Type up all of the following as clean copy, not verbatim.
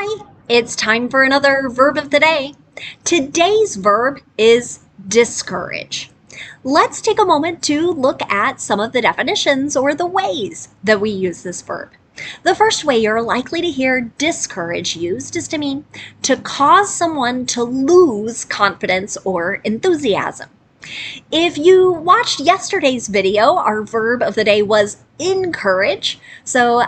Hi, it's time for another verb of the day. Today's verb is discourage. Let's take a moment to look at some of the definitions or the ways that we use this verb. The first way you're likely to hear discourage used is to mean to cause someone to lose confidence or enthusiasm. If you watched yesterday's video, our verb of the day was encourage. So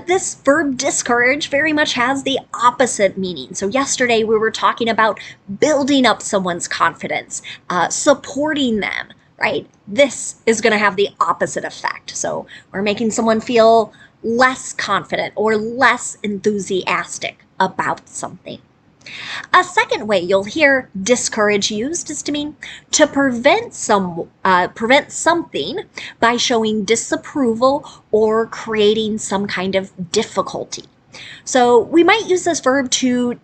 this verb discourage very much has the opposite meaning. So yesterday we were talking about building up someone's confidence, supporting them, right? This is going to have the opposite effect. So we're making someone feel less confident or less enthusiastic about something. A second way you'll hear discourage used is to mean to prevent something by showing disapproval or creating some kind of difficulty. So we might use this verb to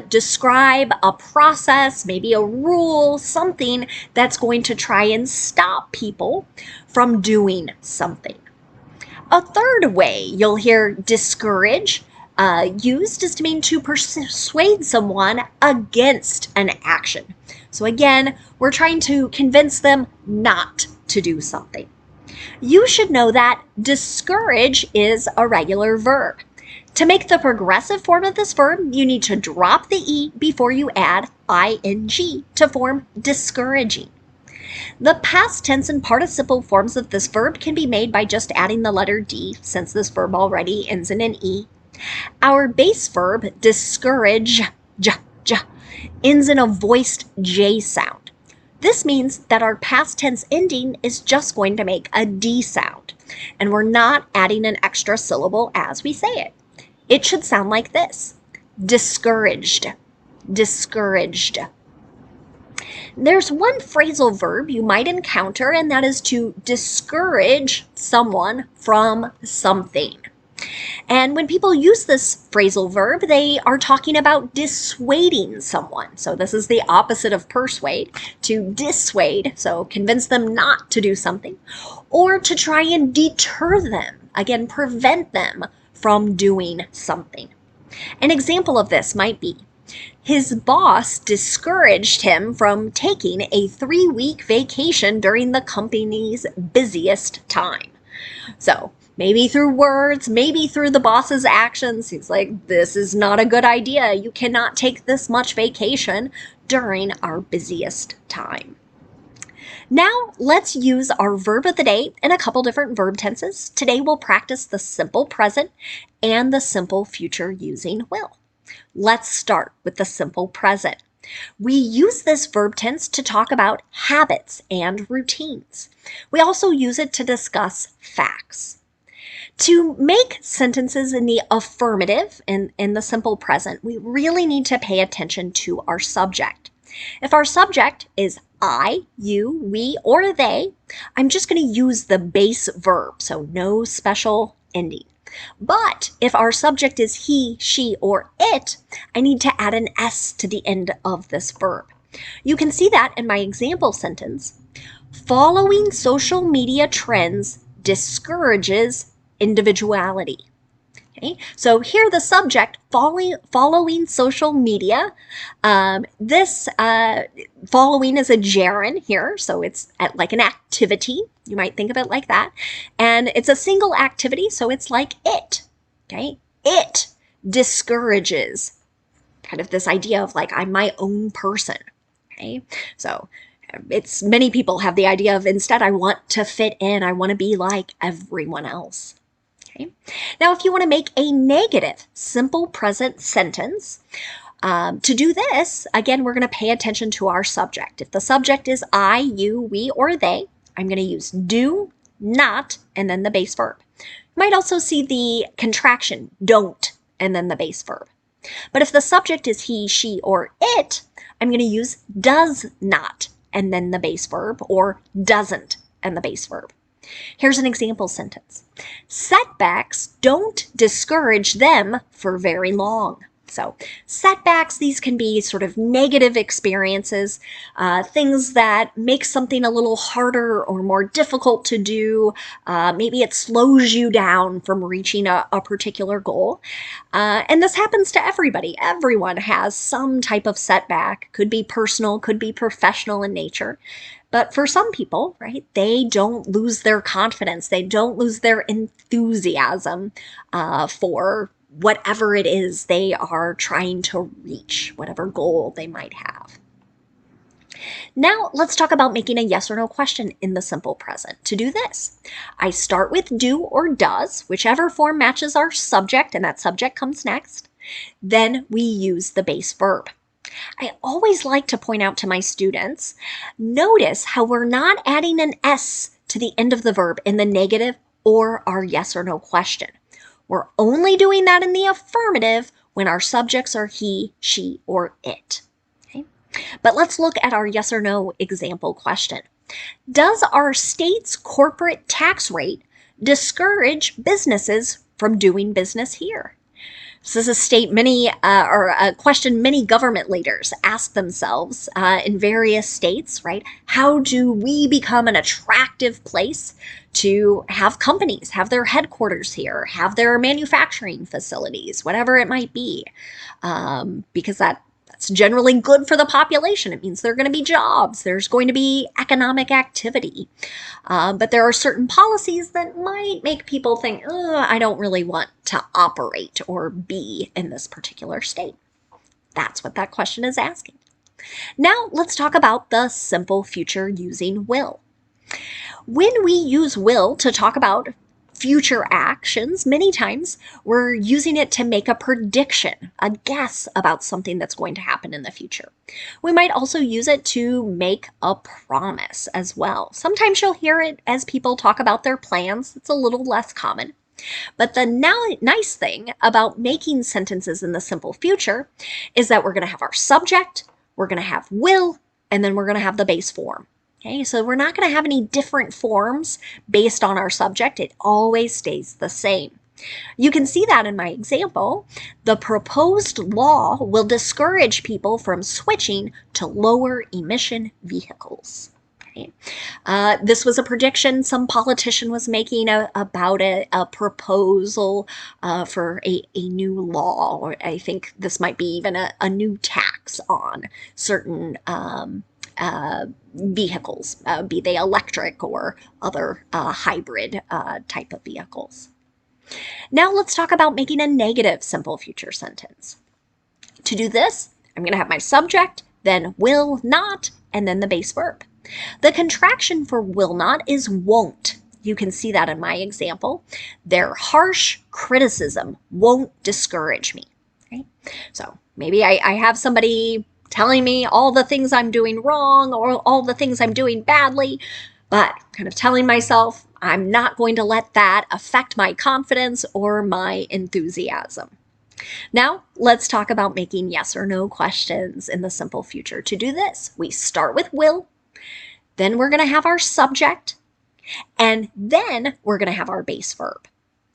describe a process, maybe a rule, something that's going to try and stop people from doing something. A third way you'll hear discourage used is to mean to persuade someone against an action. So again, we're trying to convince them not to do something. You should know that discourage is a regular verb. To make the progressive form of this verb, you need to drop the E before you add ing to form discouraging. The past tense and participle forms of this verb can be made by just adding the letter D, since this verb already ends in an E. Our base verb, discourage, ends in a voiced J sound. This means that our past tense ending is just going to make a D sound, and we're not adding an extra syllable as we say it. It should sound like this: discouraged, discouraged. There's one phrasal verb you might encounter, and that is to discourage someone from something. And when people use this phrasal verb, they are talking about dissuading someone. So this is the opposite of persuade, to dissuade, so convince them not to do something, or to try and deter them, again, prevent them from doing something. An example of this might be, his boss discouraged him from taking a 3-week vacation during the company's busiest time. So maybe through words, maybe through the boss's actions, he's like, this is not a good idea. You cannot take this much vacation during our busiest time. Now let's use our verb of the day in a couple different verb tenses. Today we'll practice the simple present and the simple future using will. Let's start with the simple present. We use this verb tense to talk about habits and routines. We also use it to discuss facts. To make sentences in the affirmative and in the simple present, we really need to pay attention to our subject. If our subject is I, you, we, or they, I'm just going to use the base verb, so no special ending. But if our subject is he, she, or it, I need to add an S to the end of this verb. You can see that in my example sentence. Following social media trends discourages individuality. Okay, so here the subject, following social media. This following is a gerund here, so it's like an activity. You might think of it like that. And it's a single activity, so it's like it. Okay, it discourages, kind of this idea of like, I'm my own person. Okay, so it's many people have the idea of, instead, I want to fit in. I want to be like everyone else. Okay. Now, if you want to make a negative simple present sentence, to do this, again, we're going to pay attention to our subject. If the subject is I, you, we, or they, I'm going to use do, not, and then the base verb. You might also see the contraction, don't, and then the base verb. But if the subject is he, she, or it, I'm going to use does not, and then the base verb, or doesn't, and the base verb. Here's an example sentence. Setbacks don't discourage them for very long. So setbacks, these can be sort of negative experiences, things that make something a little harder or more difficult to do. Maybe it slows you down from reaching a particular goal. And this happens to everybody. Everyone has some type of setback. Could be personal, could be professional in nature. But for some people, right, they don't lose their confidence. They don't lose their enthusiasm for whatever it is they are trying to reach, whatever goal they might have. Now let's talk about making a yes or no question in the simple present. To do this, I start with do or does, whichever form matches our subject, and that subject comes next. Then we use the base verb. I always like to point out to my students, notice how we're not adding an S to the end of the verb in the negative or our yes or no question. We're only doing that in the affirmative when our subjects are he, she, or it. Okay? But let's look at our yes or no example question. Does our state's corporate tax rate discourage businesses from doing business here? This is a question many government leaders ask themselves in various states, right? How do we become an attractive place to have companies, have their headquarters here, have their manufacturing facilities, whatever it might be? Because that's generally good for the population. It means there are going to be jobs. There's going to be economic activity. But there are certain policies that might make people think, I don't really want to operate or be in this particular state. That's what that question is asking. Now let's talk about the simple future using will. When we use will to talk about future actions, many times we're using it to make a prediction, a guess about something that's going to happen in the future. We might also use it to make a promise as well. Sometimes you'll hear it as people talk about their plans. It's a little less common. But the nice thing about making sentences in the simple future is that we're going to have our subject, we're going to have will, and then we're going to have the base form. Okay, so we're not going to have any different forms based on our subject. It always stays the same. You can see that in my example. The proposed law will discourage people from switching to lower emission vehicles. Okay. This was a prediction some politician was making about a proposal for a new law, or I think this might be even a new tax on certain vehicles, be they electric or other hybrid type of vehicles. Now let's talk about making a negative simple future sentence. To do this, I'm going to have my subject, then will not, and then the base verb. The contraction for will not is won't. You can see that in my example. Their harsh criticism won't discourage me. Okay? So maybe I have somebody telling me all the things I'm doing wrong or all the things I'm doing badly, but kind of telling myself I'm not going to let that affect my confidence or my enthusiasm. Now, let's talk about making yes or no questions in the simple future. To do this, we start with will, then we're going to have our subject, and then we're going to have our base verb.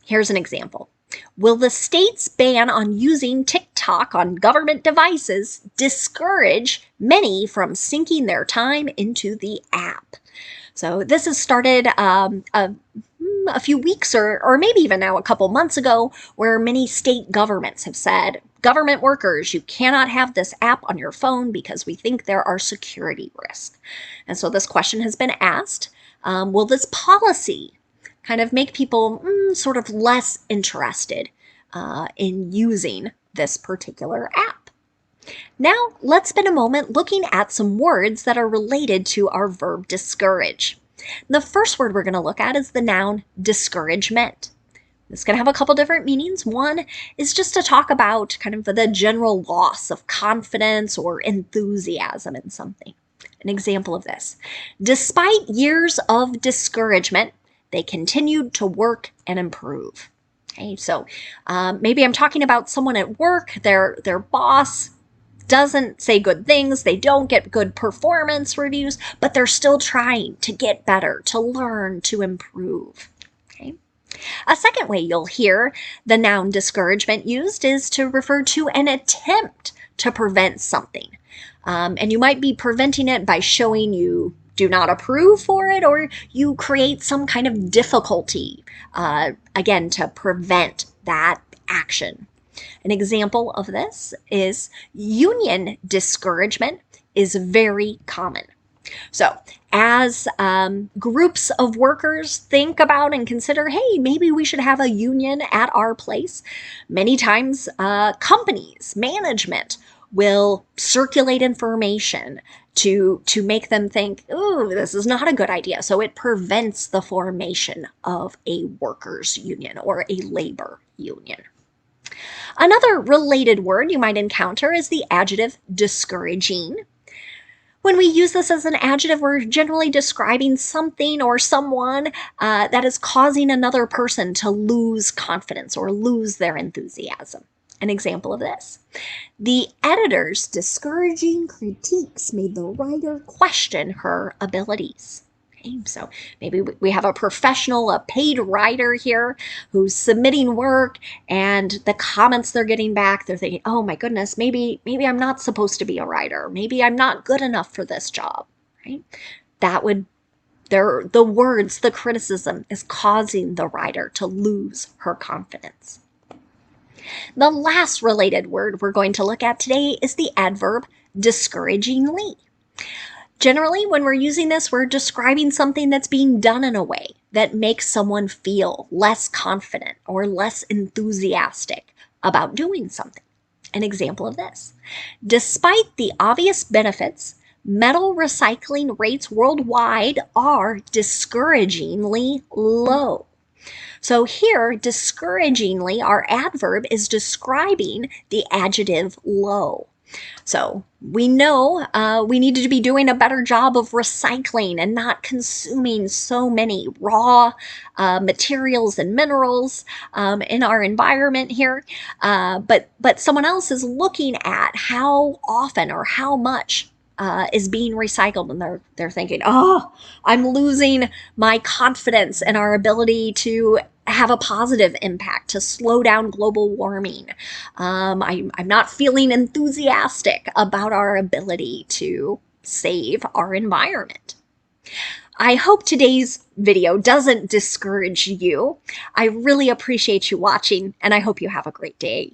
Here's an example. Will the state's ban on using TikTok on government devices discourage many from sinking their time into the app? So this has started a few weeks or maybe even now a couple months ago, where many state governments have said, government workers, you cannot have this app on your phone because we think there are security risks. And so this question has been asked, will this policy kind of make people sort of less interested in using this particular app? Now, let's spend a moment looking at some words that are related to our verb discourage. The first word we're going to look at is the noun discouragement. It's going to have a couple different meanings. One is just to talk about kind of the general loss of confidence or enthusiasm in something. An example of this: despite years of discouragement, they continued to work and improve. Okay, so maybe I'm talking about someone at work, their boss doesn't say good things, they don't get good performance reviews, but they're still trying to get better, to learn, to improve. Okay. A second way you'll hear the noun discouragement used is to refer to an attempt to prevent something. And you might be preventing it by showing you do not approve for it, or you create some kind of difficulty, again, to prevent that action. An example of this is union discouragement is very common. So, as groups of workers think about and consider, hey, maybe we should have a union at our place, many times companies, management will circulate information to make them think, oh, this is not a good idea. So it prevents the formation of a workers' union or a labor union. Another related word you might encounter is the adjective discouraging. When we use this as an adjective, we're generally describing something or someone that is causing another person to lose confidence or lose their enthusiasm. An example of this: the editor's discouraging critiques made the writer question her abilities. Okay, so maybe we have a professional, a paid writer here who's submitting work, and the comments they're getting back, they're thinking, oh my goodness, maybe I'm not supposed to be a writer. Maybe I'm not good enough for this job, right? The words, the criticism is causing the writer to lose her confidence. The last related word we're going to look at today is the adverb discouragingly. Generally, when we're using this, we're describing something that's being done in a way that makes someone feel less confident or less enthusiastic about doing something. An example of this: despite the obvious benefits, metal recycling rates worldwide are discouragingly low. So here, discouragingly, our adverb is describing the adjective low. So we know we need to be doing a better job of recycling and not consuming so many raw materials and minerals in our environment here. But someone else is looking at how often or how much is being recycled, and they're thinking, oh, I'm losing my confidence in our ability to have a positive impact, to slow down global warming. I'm not feeling enthusiastic about our ability to save our environment. I hope today's video doesn't discourage you. I really appreciate you watching, and I hope you have a great day.